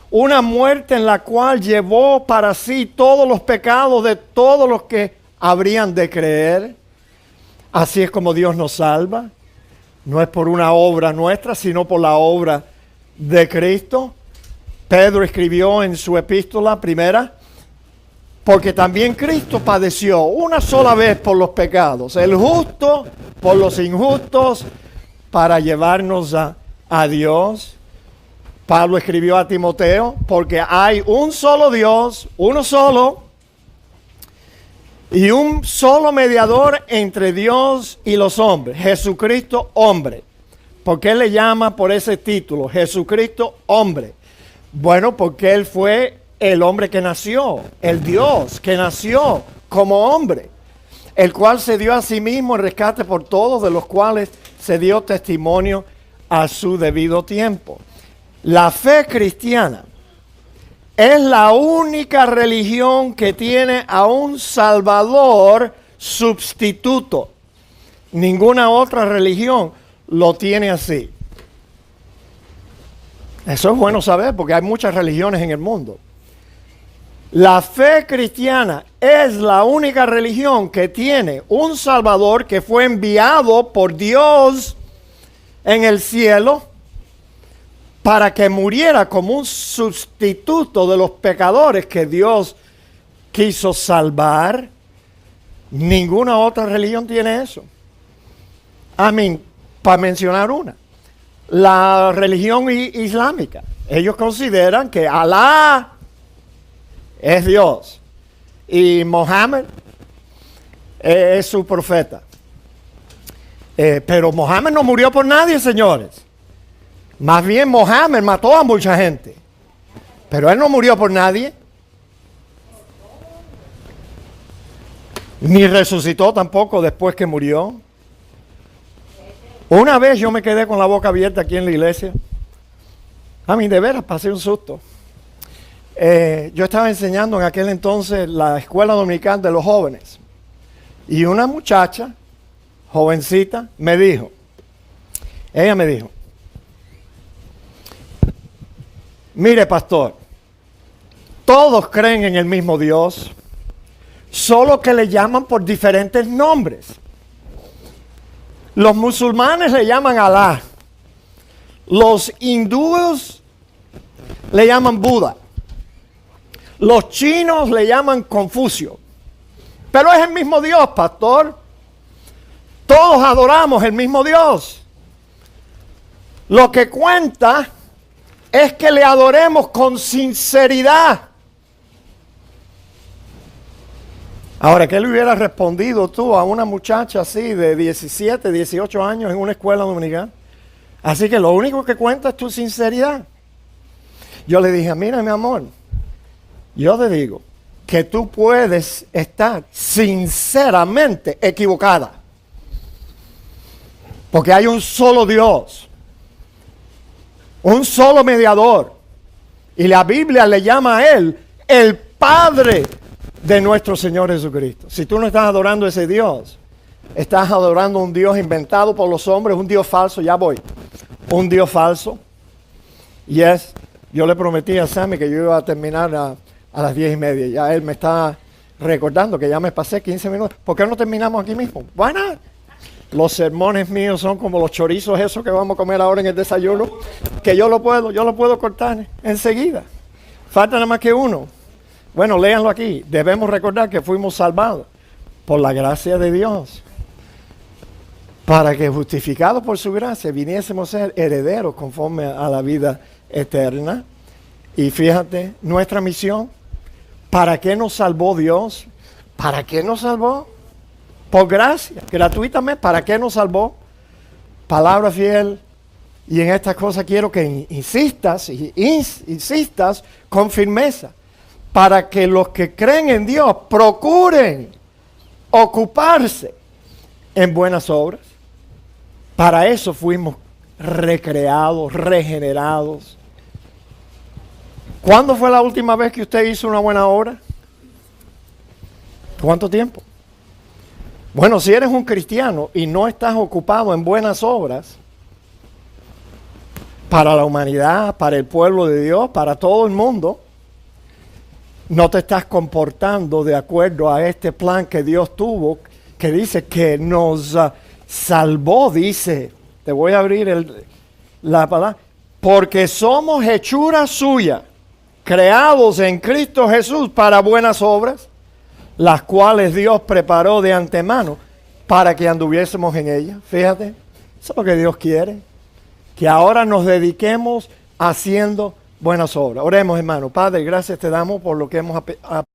Una muerte en la cual llevó para sí todos los pecados de todos los que habrían de creer. Así es como Dios nos salva. No es por una obra nuestra, sino por la obra de Cristo. Pedro escribió en su epístola primera, porque también Cristo padeció una sola vez por los pecados, el justo por los injustos, para llevarnos a Dios. Pablo escribió a Timoteo, porque hay un solo Dios, uno solo, y un solo mediador entre Dios y los hombres, Jesucristo hombre. ¿Por qué le llama por ese título, Jesucristo hombre? Bueno, porque Él fue el hombre que nació, el Dios que nació como hombre, el cual se dio a sí mismo en rescate por todos, de los cuales se dio testimonio a su debido tiempo. La fe cristiana es la única religión que tiene a un Salvador sustituto. Ninguna otra religión lo tiene así. Eso es bueno saber porque hay muchas religiones en el mundo. La fe cristiana es la única religión que tiene un Salvador que fue enviado por Dios en el cielo para que muriera como un sustituto de los pecadores que Dios quiso salvar. Ninguna otra religión tiene eso. Para mencionar una. La religión islámica. Ellos consideran que Alá es Dios y Mohammed es su profeta. Pero Mohammed no murió por nadie, señores. Más bien Mohammed mató a mucha gente. Pero él no murió por nadie. Ni resucitó tampoco después que murió. Una vez yo me quedé con la boca abierta aquí en la iglesia. De veras, pasé un susto. Yo estaba enseñando en aquel entonces la escuela dominical de los jóvenes. Y una muchacha, jovencita, ella me dijo, mire pastor, todos creen en el mismo Dios, solo que le llaman por diferentes nombres. Los musulmanes le llaman Alá, los hindúes le llaman Buda, los chinos le llaman Confucio, pero es el mismo Dios, pastor. Todos adoramos el mismo Dios. Lo que cuenta es que le adoremos con sinceridad. Ahora, ¿qué le hubiera respondido tú a una muchacha así de 17, 18 años en una escuela dominical? Así que lo único que cuenta es tu sinceridad. Yo le dije, mira mi amor, yo te digo que tú puedes estar sinceramente equivocada. Porque hay un solo Dios, un solo mediador. Y la Biblia le llama a Él el Padre de nuestro Señor Jesucristo. Si tú no estás adorando a ese Dios, estás adorando a un Dios inventado por los hombres, un Dios falso, un Dios falso. Yo le prometí a Sammy que yo iba a terminar a las 10:30. Ya él me está recordando que ya me pasé 15 minutos. ¿Por qué no terminamos aquí mismo? Bueno, los sermones míos son como los chorizos esos que vamos a comer ahora en el desayuno, que yo lo puedo cortar enseguida. Falta nada más que uno. Bueno, léanlo aquí. Debemos recordar que fuimos salvados por la gracia de Dios, para que justificados por su gracia viniésemos a ser herederos conforme a la vida eterna. Y fíjate, nuestra misión, ¿para qué nos salvó Dios? ¿Para qué nos salvó? Por gracia, gratuitamente. ¿Para qué nos salvó? Palabra fiel. Y en estas cosas quiero que insistas con firmeza, para que los que creen en Dios procuren ocuparse en buenas obras. Para eso fuimos recreados, regenerados. ¿Cuándo fue la última vez que usted hizo una buena obra? ¿Cuánto tiempo? Bueno, si eres un cristiano y no estás ocupado en buenas obras para la humanidad, para el pueblo de Dios, para todo el mundo, no te estás comportando de acuerdo a este plan que Dios tuvo, que dice que nos salvó, dice, te voy a abrir la palabra, porque somos hechura suya, creados en Cristo Jesús para buenas obras, las cuales Dios preparó de antemano para que anduviésemos en ellas. Fíjate, eso es lo que Dios quiere, que ahora nos dediquemos haciendo buenas obras. Oremos, hermano. Padre, gracias te damos por lo que hemos aprendido.